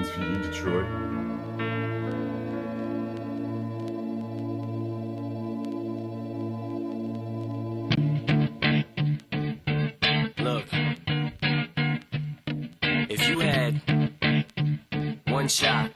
one's for you, Detroit. Look, if you had one shot.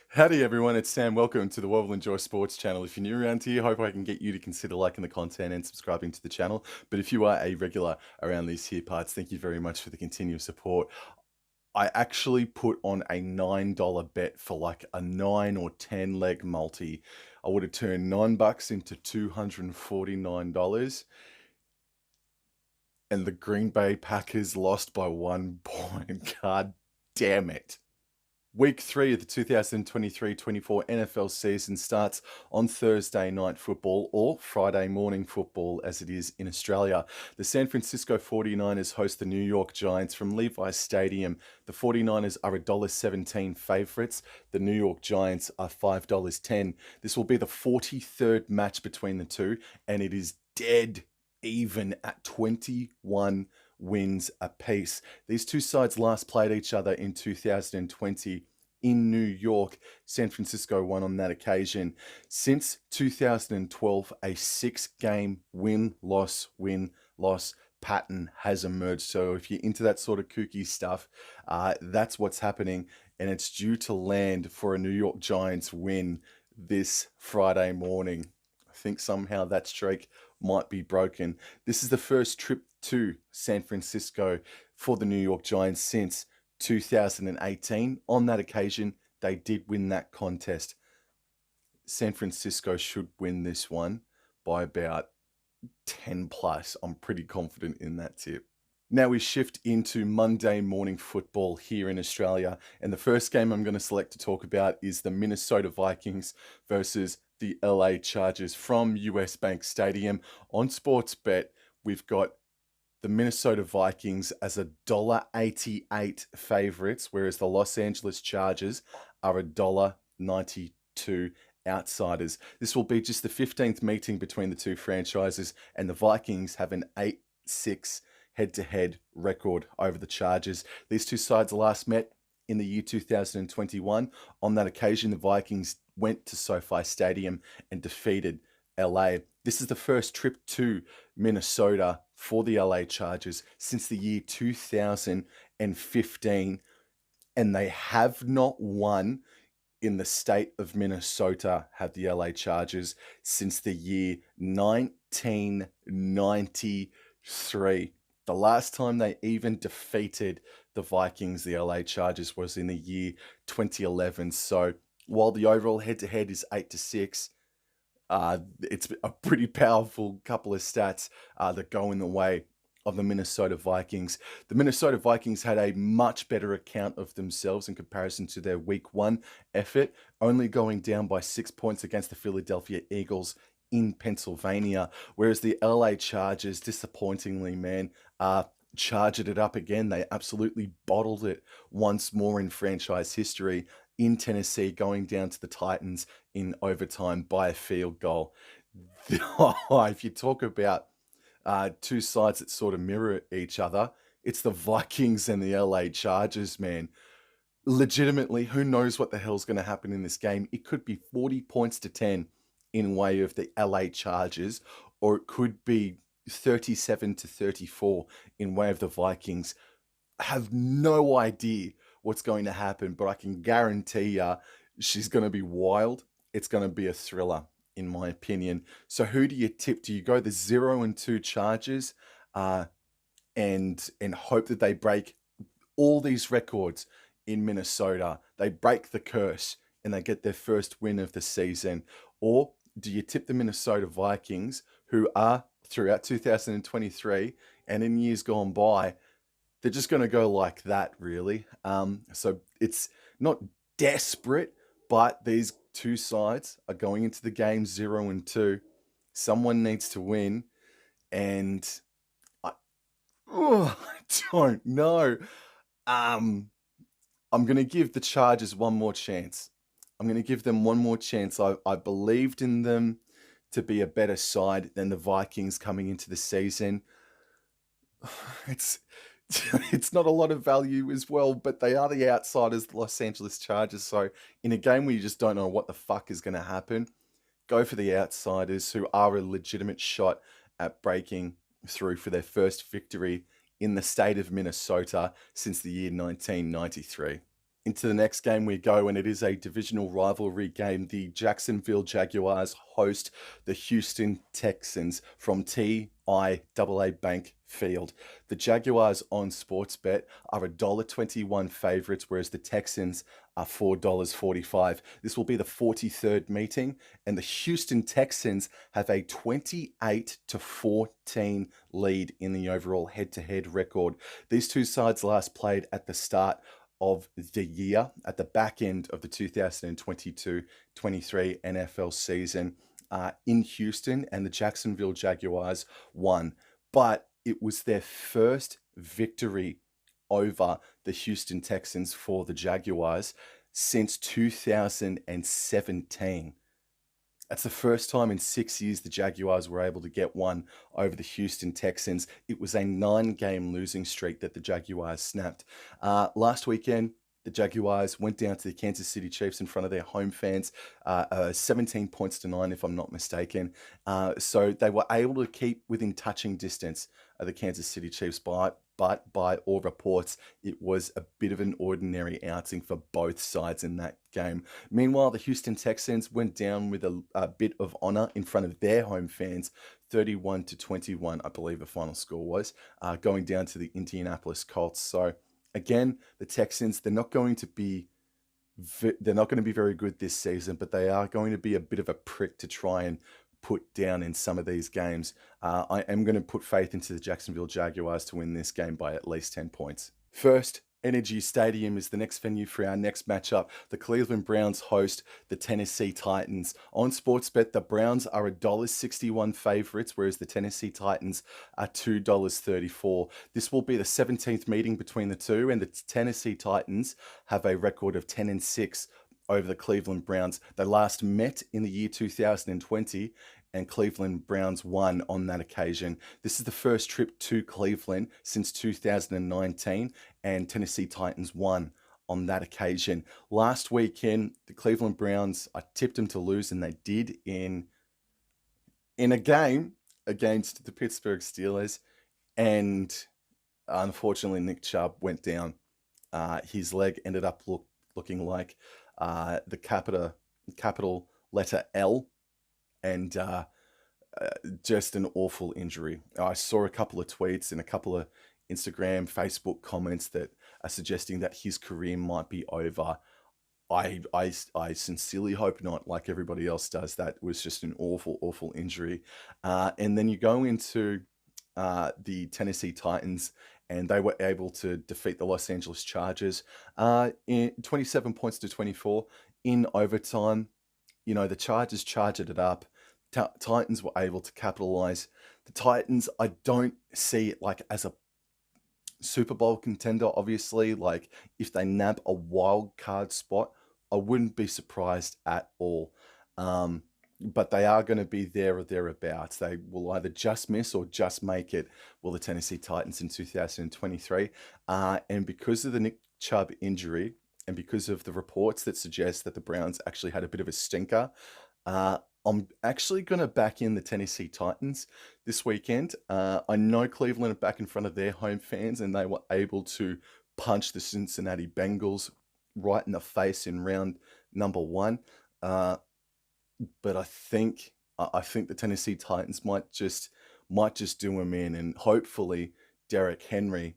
Howdy everyone, it's Sam. Welcome to the Wobble Enjoy Sports channel. If you're new around here, hope I can get you to consider liking the content and subscribing to the channel. But if you are a regular around these here parts, thank you very much for the continuous support. I actually put on a $9 bet for like a 9 or 10 leg multi. I would have turned $9 into $249. And the Green Bay Packers lost by 1 point. God damn it. Week 3 of the 2023-24 NFL season starts on Thursday night football, or Friday morning football as it is in Australia. The San Francisco 49ers host the New York Giants from Levi's Stadium. The 49ers are $1.17 favourites. The New York Giants are $5.10. This will be the 43rd match between the two, and it is dead even at 21 wins apiece. These two sides last played each other in 2020 in New York. San Francisco won on that occasion. Since 2012, a 6-game win-loss pattern has emerged. So if you're into that sort of kooky stuff, that's what's happening, and it's due to land for a New York Giants win this Friday morning. I think somehow that streak might be broken. This is the first trip to San Francisco for the New York Giants since 2018. On that occasion, they did win that contest. San Francisco should win this one by about 10 plus. I'm pretty confident in that tip. Now we shift into Monday morning football here in Australia, and the first game I'm going to select to talk about is the Minnesota Vikings versus the LA Chargers from US Bank Stadium. On Sportsbet, we've got the Minnesota Vikings as $1.88 favorites, whereas the Los Angeles Chargers are $1.92 outsiders. This will be just the 15th meeting between the two franchises, and the Vikings have an 8-6 head-to-head record over the Chargers. These two sides last met in the year 2021. On that occasion, the Vikings went to SoFi Stadium and defeated LA. This is the first trip to Minnesota for the LA Chargers since the year 2015, and they have not won in the state of Minnesota, have the LA Chargers, since the year 1993. The last time they even defeated the Vikings, the LA Chargers, was in the year 2011. So while the overall head-to-head is 8-6, it's a pretty powerful couple of stats that go in the way of the Minnesota Vikings. The Minnesota Vikings had a much better account of themselves in comparison to their Week 1 effort, only going down by 6 points against the Philadelphia Eagles in Pennsylvania, whereas the LA Chargers, disappointingly, charged it up again. They absolutely bottled it once more in franchise history in Tennessee, going down to the Titans in overtime by a field goal. If you talk about two sides that sort of mirror each other, it's the Vikings and the LA Chargers, man. Legitimately, who knows what the hell's going to happen in this game? It could be 40 points to 10 in way of the LA Chargers, or it could be 37 to 34 in way of the Vikings. I have no idea what's going to happen, but I can guarantee you she's going to be wild. It's going to be a thriller, in my opinion. So who do you tip? Do you go the 0-2 Chargers and hope that they break all these records in Minnesota? They break the curse and they get their first win of the season? Or do you tip the Minnesota Vikings, who are, throughout 2023 and in years gone by, they're just going to go like that, really? So it's not desperate, but these two sides are going into the game 0-2. Someone needs to win, and I don't know. I'm going to give the Chargers one more chance. I'm going to give them one more chance. I believed in them to be a better side than the Vikings coming into the season. It's it's not a lot of value as well, but they are the outsiders, the Los Angeles Chargers. So in a game where you just don't know what the fuck is going to happen, go for the outsiders who are a legitimate shot at breaking through for their first victory in the state of Minnesota since the year 1993. Into the next game we go, and it is a divisional rivalry game. The Jacksonville Jaguars host the Houston Texans from TIAA Bank Field. The Jaguars on Sportsbet are $1.21 favorites, whereas the Texans are $4.45. This will be the 43rd meeting, and the Houston Texans have a 28-14 lead in the overall head-to-head record. These two sides last played at the start of the year, at the back end of the 2022-23 NFL season in Houston, and the Jacksonville Jaguars won. But it was their first victory over the Houston Texans for the Jaguars since 2017. That's the first time in 6 years the Jaguars were able to get one over the Houston Texans. It was a 9-game losing streak that the Jaguars snapped. Last weekend, the Jaguars went down to the Kansas City Chiefs in front of their home fans, 17 points to 9, if I'm not mistaken. So they were able to keep within touching distance of the Kansas City Chiefs, but by all reports, it was a bit of an ordinary outing for both sides in that game. Meanwhile, the Houston Texans went down with a bit of honor in front of their home fans, 31-21, I believe the final score was, going down to the Indianapolis Colts. So again, the Texans, they're not going to be very good this season, but they are going to be a bit of a prick to try and put down in some of these games. I am going to put faith into the Jacksonville Jaguars to win this game by at least 10 points. First, Energy Stadium is the next venue for our next matchup. The Cleveland Browns host the Tennessee Titans. On Sportsbet, the Browns are $1.61 favorites, whereas the Tennessee Titans are $2.34. This will be the 17th meeting between the two, and the Tennessee Titans have a record of 10-6 over the Cleveland Browns. They last met in the year 2020, and Cleveland Browns won on that occasion. This is the first trip to Cleveland since 2019, and Tennessee Titans won on that occasion. Last weekend, the Cleveland Browns, I tipped them to lose, and they did in a game against the Pittsburgh Steelers, and unfortunately, Nick Chubb went down. His leg ended up looking like the capital letter L, and just an awful injury. I saw a couple of tweets and a couple of Instagram, Facebook comments that are suggesting that his career might be over. I sincerely hope not, like everybody else does. That was just an awful injury. And then you go into the Tennessee Titans, and they were able to defeat the Los Angeles Chargers in 27 points to 24 in overtime. You know, the Chargers charged it up. Titans were able to capitalize. The Titans, I don't see it like as a Super Bowl contender, obviously. Like, if they nab a wild card spot, I wouldn't be surprised at all. But they are going to be there or thereabouts. They will either just miss or just make it, will the Tennessee Titans in 2023. And because of the Nick Chubb injury, and because of the reports that suggest that the Browns actually had a bit of a stinker, I'm actually going to back in the Tennessee Titans this weekend. I know Cleveland are back in front of their home fans, and they were able to punch the Cincinnati Bengals right in the face in round number 1. But I think the Tennessee Titans might just do them in, and hopefully Derrick Henry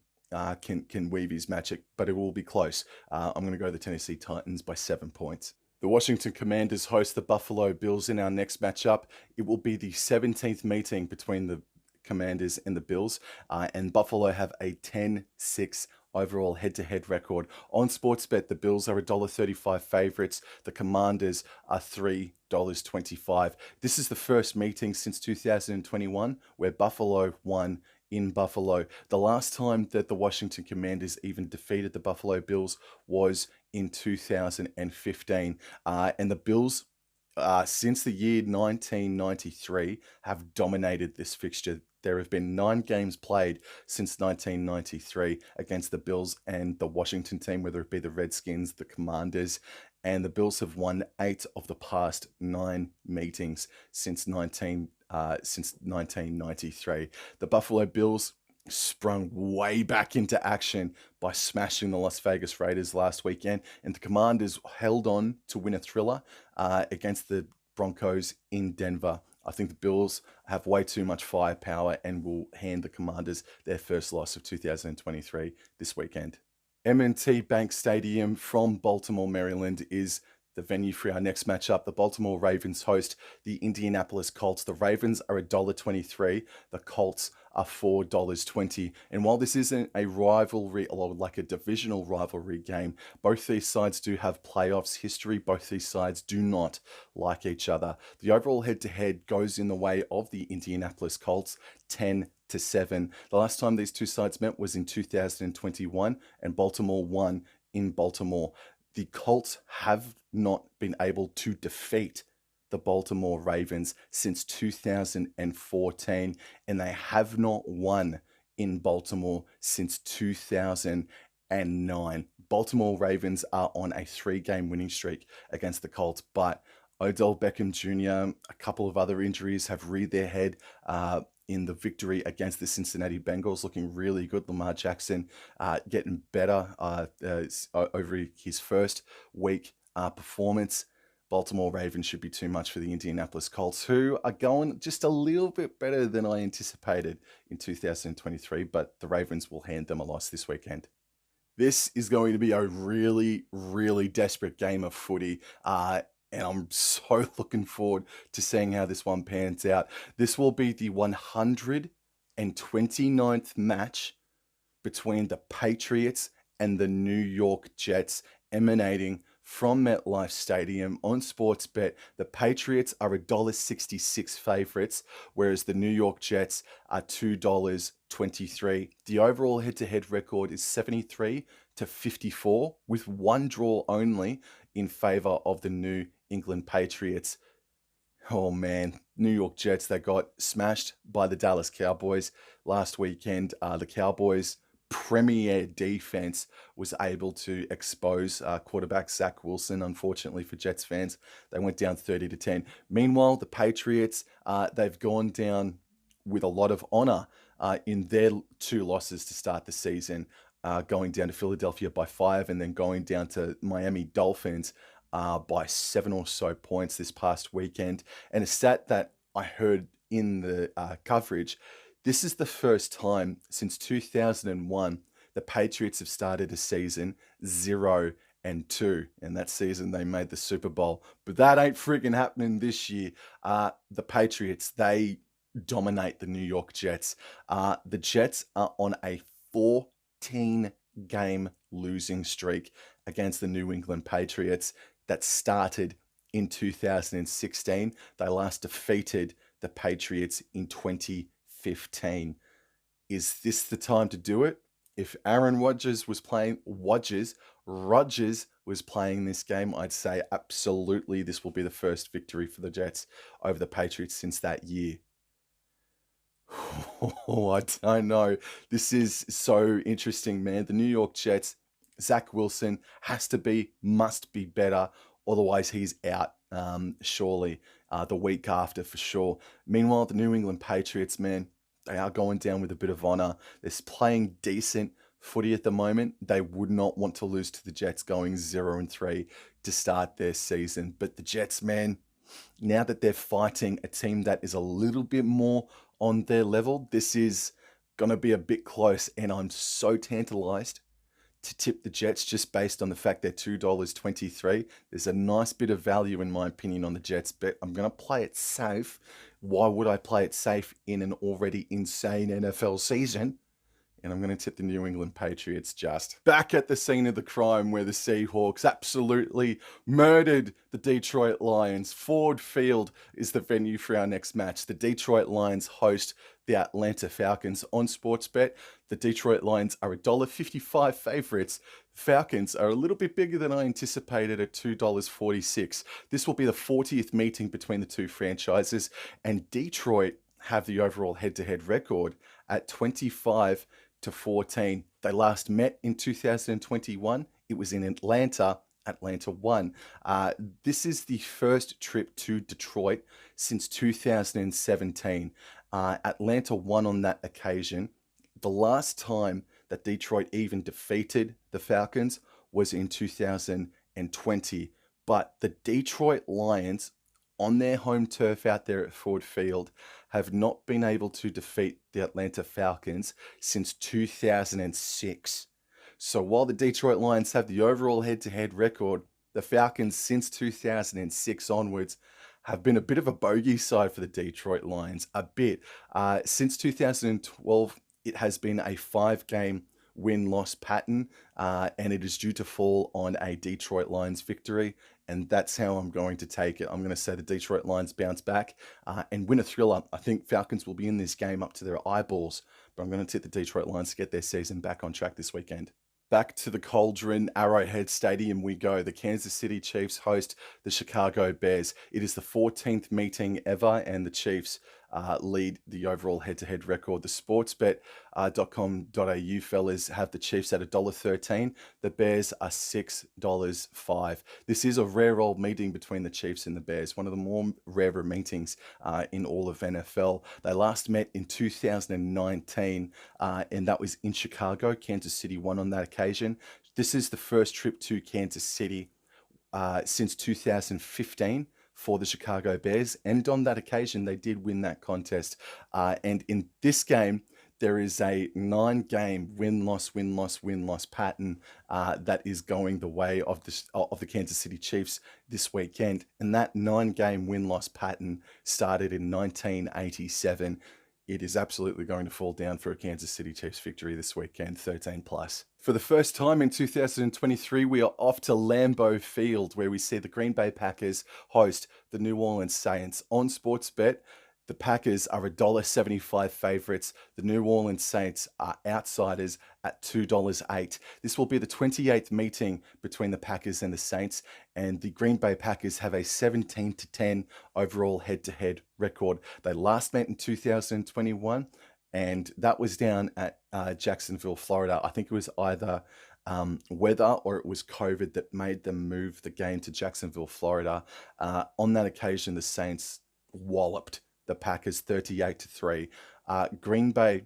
can weave his magic, but it will be close. I'm going to go the Tennessee Titans by 7 points. The Washington Commanders host the Buffalo Bills in our next matchup. It will be the 17th meeting between the Commanders and the Bills, and Buffalo have a 10-6 overall head-to-head record. On Sportsbet, the Bills are $1.35 favorites. The Commanders are $3.25. This is the first meeting since 2021 where Buffalo won in Buffalo. The last time that the Washington Commanders even defeated the Buffalo Bills was in 2015. And the Bills, since the year 1993, have dominated this fixture. There have been 9 games played since 1993 against the Bills and the Washington team, whether it be the Redskins, the Commanders, and the Bills have won 8 of the past 9 meetings since 1993. The Buffalo Bills sprung way back into action by smashing the Las Vegas Raiders last weekend, and the Commanders held on to win a thriller against the Broncos in Denver. I think the Bills have way too much firepower and will hand the Commanders their first loss of 2023 this weekend. M&T Bank Stadium from Baltimore, Maryland is the venue for our next matchup. The Baltimore Ravens host the Indianapolis Colts. The Ravens are $1.23. The Colts are $4.20. And while this isn't a rivalry, like a divisional rivalry game, both these sides do have playoffs history. Both these sides do not like each other. The overall head-to-head goes in the way of the Indianapolis Colts, 10-7. The last time these two sides met was in 2021, and Baltimore won in Baltimore. The Colts have not been able to defeat the Baltimore Ravens since 2014, and they have not won in Baltimore since 2009. Baltimore Ravens are on a 3-game winning streak against the Colts, but Odell Beckham Jr., a couple of other injuries have reared their head in the victory against the Cincinnati Bengals, looking really good. Lamar Jackson getting better over his first week performance. Baltimore Ravens should be too much for the Indianapolis Colts, who are going just a little bit better than I anticipated in 2023, but the Ravens will hand them a loss this weekend. This is going to be a really, really desperate game of footy. And I'm so looking forward to seeing how this one pans out. This will be the 129th match between the Patriots and the New York Jets, emanating from MetLife Stadium on Sportsbet. The Patriots are $1.66 favorites, whereas the New York Jets are $2.23. The overall head-to-head record is 73-54, with one draw only in favor of the New England Patriots. Oh man, New York Jets, they got smashed by the Dallas Cowboys last weekend. The Cowboys' premier defense was able to expose quarterback Zach Wilson. Unfortunately for Jets fans, they went down 30-10. Meanwhile, the Patriots, they've gone down with a lot of honor in their 2 losses to start the season, going down to Philadelphia by 5 and then going down to Miami Dolphins by 7 or so points this past weekend. And a stat that I heard in the coverage, this is the first time since 2001 the Patriots have started a season 0-2. And that season they made the Super Bowl. But that ain't freaking happening this year. The Patriots, they dominate the New York Jets. The Jets are on a 14-game losing streak against the New England Patriots that started in 2016. They last defeated the Patriots in 2015. Is this the time to do it? If Aaron Rodgers was playing this game, I'd say absolutely this will be the first victory for the Jets over the Patriots since that year. Oh, I don't know. This is so interesting, man. The New York Jets, Zach Wilson must be better. Otherwise, he's out surely the week after for sure. Meanwhile, the New England Patriots, man, they are going down with a bit of honor. They're playing decent footy at the moment. They would not want to lose to the Jets going 0-3 to start their season. But the Jets, man, now that they're fighting a team that is a little bit more on their level, this is going to be a bit close. And I'm so tantalized to tip the Jets just based on the fact they're $2.23. There's a nice bit of value, in my opinion, on the Jets, but I'm going to play it safe. Why would I play it safe in an already insane NFL season? and I'm going to tip the New England Patriots just. Back at the scene of the crime where the Seahawks absolutely murdered the Detroit Lions. Ford Field is the venue for our next match. The Detroit Lions host the Atlanta Falcons on Sportsbet. The Detroit Lions are $1.55 favorites. Falcons are a little bit bigger than I anticipated at $2.46. This will be the 40th meeting between the two franchises, and Detroit have the overall head-to-head record at 25-14. They last met in 2021. It was in Atlanta. Atlanta won. This is the first trip to Detroit since 2017. Atlanta won on that occasion. The last time that Detroit even defeated the Falcons was in 2020. But the Detroit Lions, on their home turf out there at Ford Field, have not been able to defeat the Atlanta Falcons since 2006. So while the Detroit Lions have the overall head-to-head record, the Falcons since 2006 onwards have been a bit of a bogey side for the Detroit Lions. A bit. Since 2012, it has been a 5-game win-loss pattern, and it is due to fall on a Detroit Lions victory, and that's how I'm going to take it. I'm going to say the Detroit Lions bounce back and win a thriller. I think Falcons will be in this game up to their eyeballs, but I'm going to tip the Detroit Lions to get their season back on track this weekend. Back to the Cauldron, Arrowhead Stadium we go. The Kansas City Chiefs host the Chicago Bears. It is the 14th meeting ever, and the Chiefs lead the overall head-to-head record. The sportsbet.com.au fellas have the Chiefs at $1.13. The Bears are $6.05. This is a rare old meeting between the Chiefs and the Bears, one of the more rarer meetings in all of NFL. They last met in 2019, and that was in Chicago. Kansas City won on that occasion. This is the first trip to Kansas City since 2015 for the Chicago Bears, and on that occasion they did win that contest. And in this game, there is a 9-game win-loss pattern that is going the way of the Kansas City Chiefs this weekend. And that 9-game win-loss pattern started in 1987. It is absolutely going to fall down for a Kansas City Chiefs victory this weekend, 13+. For the first time in 2023, we are off to Lambeau Field, where we see the Green Bay Packers host the New Orleans Saints. On Sportsbet, the Packers are $1.75 favorites. The New Orleans Saints are outsiders at $2.08. This will be the 28th meeting between the Packers and the Saints, and the Green Bay Packers have a 17-10 overall head-to-head record. They last met in 2021, and that was down at Jacksonville, Florida. I think it was either weather or it was COVID that made them move the game to Jacksonville, Florida. On that occasion, the Saints walloped the Packers 38-3. Green Bay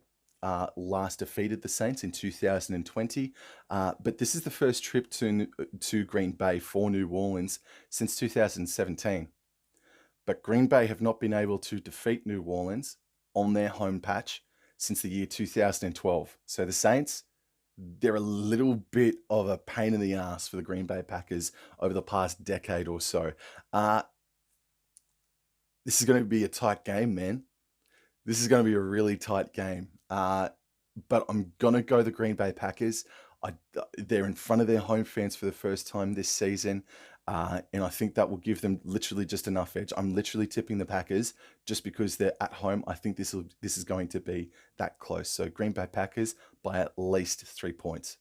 last defeated the Saints in 2020, but this is the first trip to Green Bay for New Orleans since 2017. But Green Bay have not been able to defeat New Orleans on their home patch since the year 2012. So the Saints, they're a little bit of a pain in the ass for the Green Bay Packers over the past decade or so. This is going to be a tight game, man. This is going to be a really tight game. But I'm going to go the Green Bay Packers. They're in front of their home fans for the first time this season. And I think that will give them literally just enough edge. I'm literally tipping the Packers just because they're at home. I think this is going to be that close. So Green Bay Packers by at least 3 points.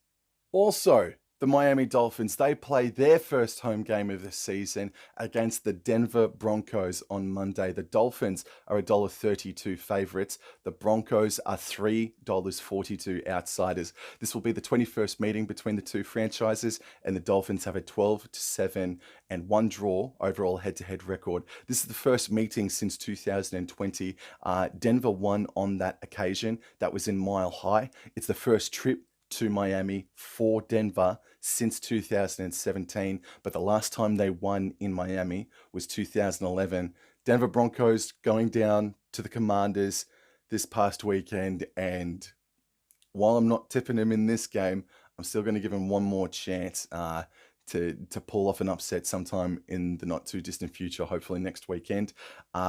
Also, the Miami Dolphins, they play their first home game of the season against the Denver Broncos on Monday. The Dolphins are $1.32 favorites. The Broncos are $3.42 outsiders. This will be the 21st meeting between the two franchises, and the Dolphins have a 12-7 and 1 draw overall head-to-head record. This is the first meeting since 2020. Denver won on that occasion. That was in Mile High. It's the first trip to Miami for Denver since 2017, but the last time they won in Miami was 2011. Denver Broncos going down to the Commanders this past weekend, and while I'm not tipping them in this game, I'm still going to give them one more chance to pull off an upset sometime in the not too distant future, hopefully next weekend.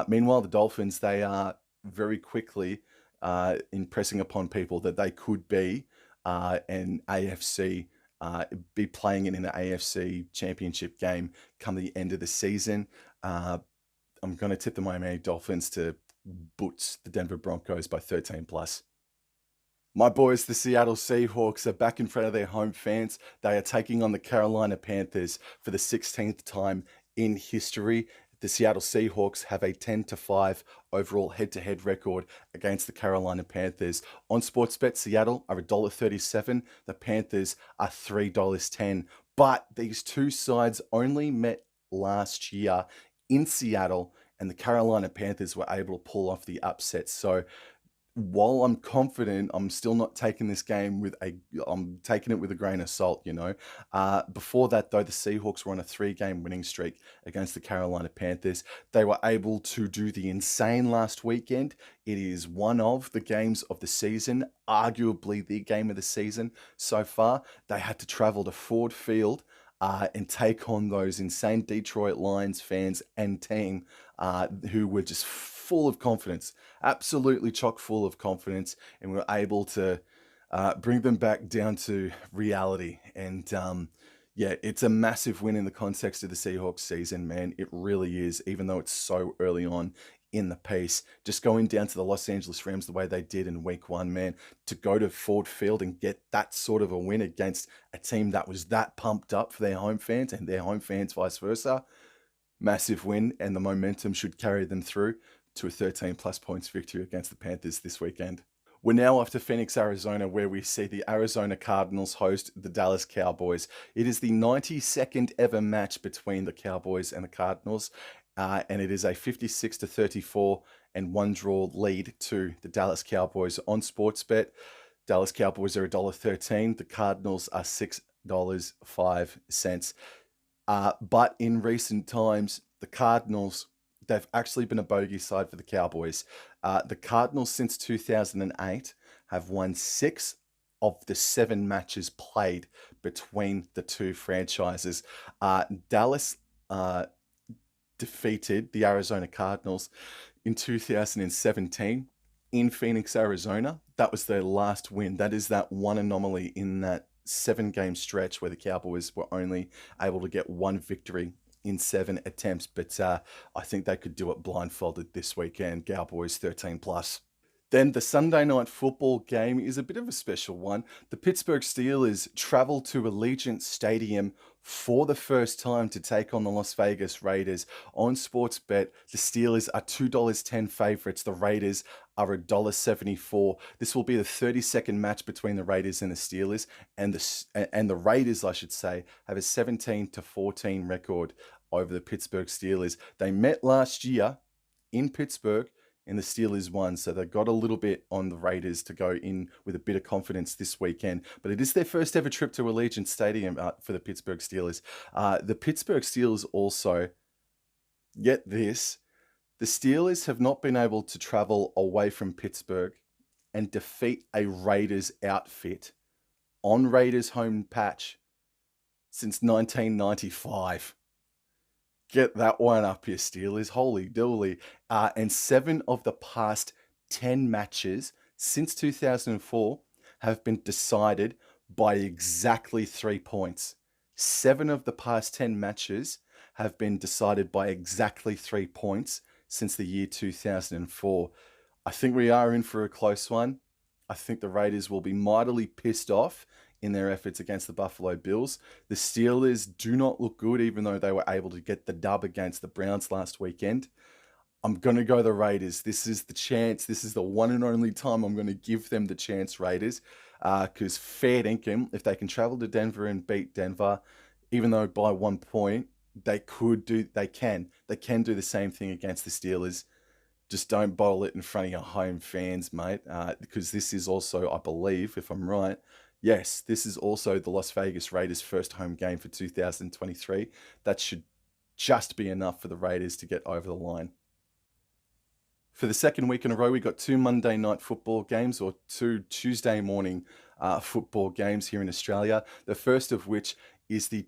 Meanwhile, the Dolphins, they are very quickly impressing upon people that they could be an AFC, be playing in an AFC championship game come the end of the season. I'm going to tip the Miami Dolphins to butts the Denver Broncos by 13 plus. My boys, the Seattle Seahawks, are back in front of their home fans. They are taking on the Carolina Panthers for the 16th time in history. The Seattle Seahawks have a 10-5 overall head-to-head record against the Carolina Panthers. On Sportsbet, Seattle are $1.37. The Panthers are $3.10. But these two sides only met last year in Seattle, and the Carolina Panthers were able to pull off the upset. So while I'm confident, I'm still not taking this game I'm taking it with a grain of salt, you know. Before that, though, the Seahawks were on a 3-game winning streak against the Carolina Panthers. They were able to do the insane last weekend. It is one of the games of the season, arguably the game of the season so far. They had to travel to Ford Field and take on those insane Detroit Lions fans and team who were just full of confidence, absolutely chock full of confidence, and we were able to bring them back down to reality. And yeah, it's a massive win in the context of the Seahawks season, man. It really is, even though it's so early on in the piece. Just going down to the Los Angeles Rams the way they did in week 1, man, to go to Ford Field and get that sort of a win against a team that was that pumped up for their home fans and their home fans vice versa. Massive win, and the momentum should carry them through to a 13 plus points victory against the Panthers this weekend. We're now off to Phoenix, Arizona, where we see the Arizona Cardinals host the Dallas Cowboys. It is the 92nd ever match between the Cowboys and the Cardinals, and it is a 56-34 and one draw lead to the Dallas Cowboys on Sportsbet. Dallas Cowboys are $1.13. The Cardinals are $6.05. But in recent times, the Cardinals, they've actually been a bogey side for the Cowboys. The Cardinals, since 2008, have won 6 of the 7 matches played between the two franchises. Dallas defeated the Arizona Cardinals in 2017 in Phoenix, Arizona. That was their last win. That is that one anomaly in that 7-game stretch where the Cowboys were only able to get 1 victory in 7 attempts, but I think they could do it blindfolded this weekend. Cowboys 13 plus. Then the Sunday night football game is a bit of a special one. The Pittsburgh Steelers travel to Allegiant Stadium for the first time to take on the Las Vegas Raiders. On Sportsbet, the Steelers are $2.10 favorites. The Raiders are $1.74. This will be the 32nd match between the Raiders and the Steelers, and the Raiders, I should say, have a 17-14 record over the Pittsburgh Steelers. They met last year in Pittsburgh, and the Steelers won, so they got a little bit on the Raiders to go in with a bit of confidence this weekend. But it is their first ever trip to Allegiant Stadium for the Pittsburgh Steelers. The Pittsburgh Steelers also, get this, the Steelers have not been able to travel away from Pittsburgh and defeat a Raiders outfit on Raiders home patch since 1995. Get that one up here, Steelers. Holy dooly. And 7 of the past 10 matches since 2004 have been decided by exactly 3 points. 7 of the past 10 matches have been decided by exactly 3 points since the year 2004. I think we are in for a close one. I think the Raiders will be mightily pissed off in their efforts against the Buffalo Bills. The Steelers do not look good, even though they were able to get the dub against the Browns last weekend. I'm going to go the Raiders. This is the chance. This is the one and only time I'm going to give them the chance, Raiders, because fair dinkum, if they can travel to Denver and beat Denver, even though by 1 point, they can do the same thing against the Steelers. Just don't bottle it in front of your home fans, mate, because this is also, I believe, if I'm right, yes, this is also the Las Vegas Raiders' first home game for 2023. That should just be enough for the Raiders to get over the line. For the second week in a row, we got 2 Monday night football games, or 2 Tuesday morning football games here in Australia. The first of which is the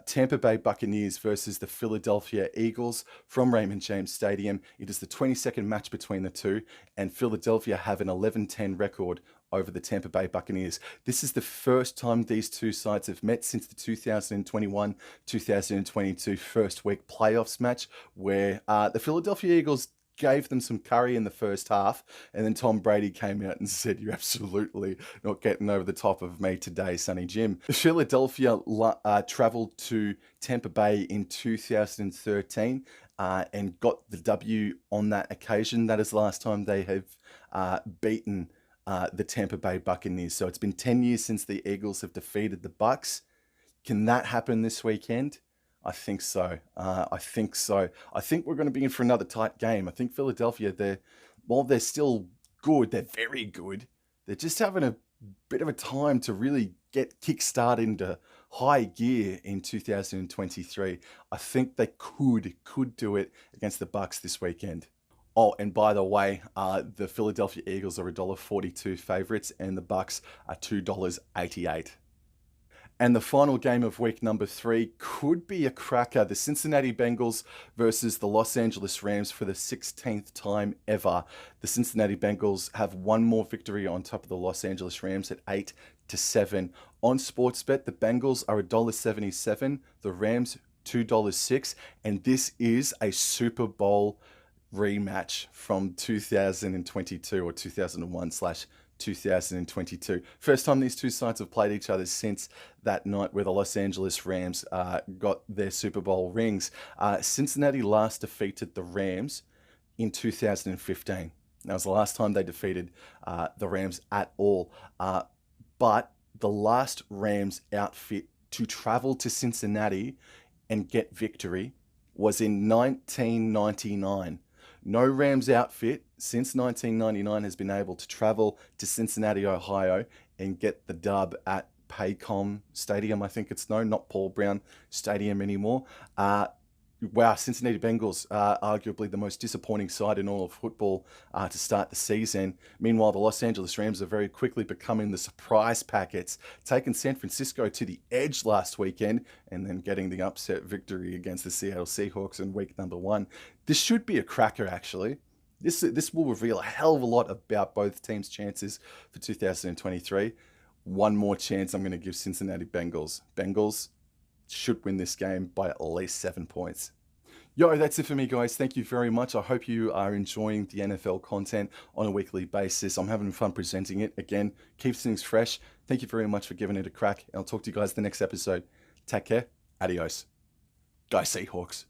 Tampa Bay Buccaneers versus the Philadelphia Eagles from Raymond James Stadium. It is the 22nd match between the two, and Philadelphia have an 11-10 record over the Tampa Bay Buccaneers. This is the first time these two sides have met since the 2021-2022 first week playoffs match, where the Philadelphia Eagles gave them some curry in the first half, and then Tom Brady came out and said, "You're absolutely not getting over the top of me today, Sonny Jim." Philadelphia traveled to Tampa Bay in 2013 and got the W on that occasion. That is the last time they have beaten the Tampa Bay Buccaneers. So it's been 10 years since the Eagles have defeated the Bucs. Can that happen this weekend? I think so. I think so. I think we're going to be in for another tight game. I think Philadelphia, while they're still good, they're very good. They're just having a bit of a time to really get kick-started into high gear in 2023. I think they could do it against the Bucs this weekend. Oh, and by the way, the Philadelphia Eagles are $1.42 favorites, and the Bucs are $2.88. And the final game of week number 3 could be a cracker. The Cincinnati Bengals versus the Los Angeles Rams for the 16th time ever. The Cincinnati Bengals have one more victory on top of the Los Angeles Rams at 8-7. On Sportsbet, the Bengals are $1.77, the Rams $2.06, and this is a Super Bowl rematch from 2022 or 2001/2022. First time these two sides have played each other since that night where the Los Angeles Rams got their Super Bowl rings. Cincinnati last defeated the Rams in 2015. That was the last time they defeated the Rams at all. But the last Rams outfit to travel to Cincinnati and get victory was in 1999. No Rams outfit since 1999 has been able to travel to Cincinnati, Ohio, and get the dub at Paycom Stadium. I think it's not Paul Brown Stadium anymore. Wow, Cincinnati Bengals are arguably the most disappointing side in all of football to start the season. Meanwhile, the Los Angeles Rams are very quickly becoming the surprise packets, taking San Francisco to the edge last weekend and then getting the upset victory against the Seattle Seahawks in week number 1. This should be a cracker, actually. This will reveal a hell of a lot about both teams' chances for 2023. One more chance I'm going to give Cincinnati Bengals. Bengals should win this game by at least 7 points. Yo, that's it for me, guys. Thank you very much. I hope you are enjoying the NFL content on a weekly basis. I'm having fun presenting it. Again, keeps things fresh. Thank you very much for giving it a crack. And I'll talk to you guys in the next episode. Take care. Adios. Go Seahawks.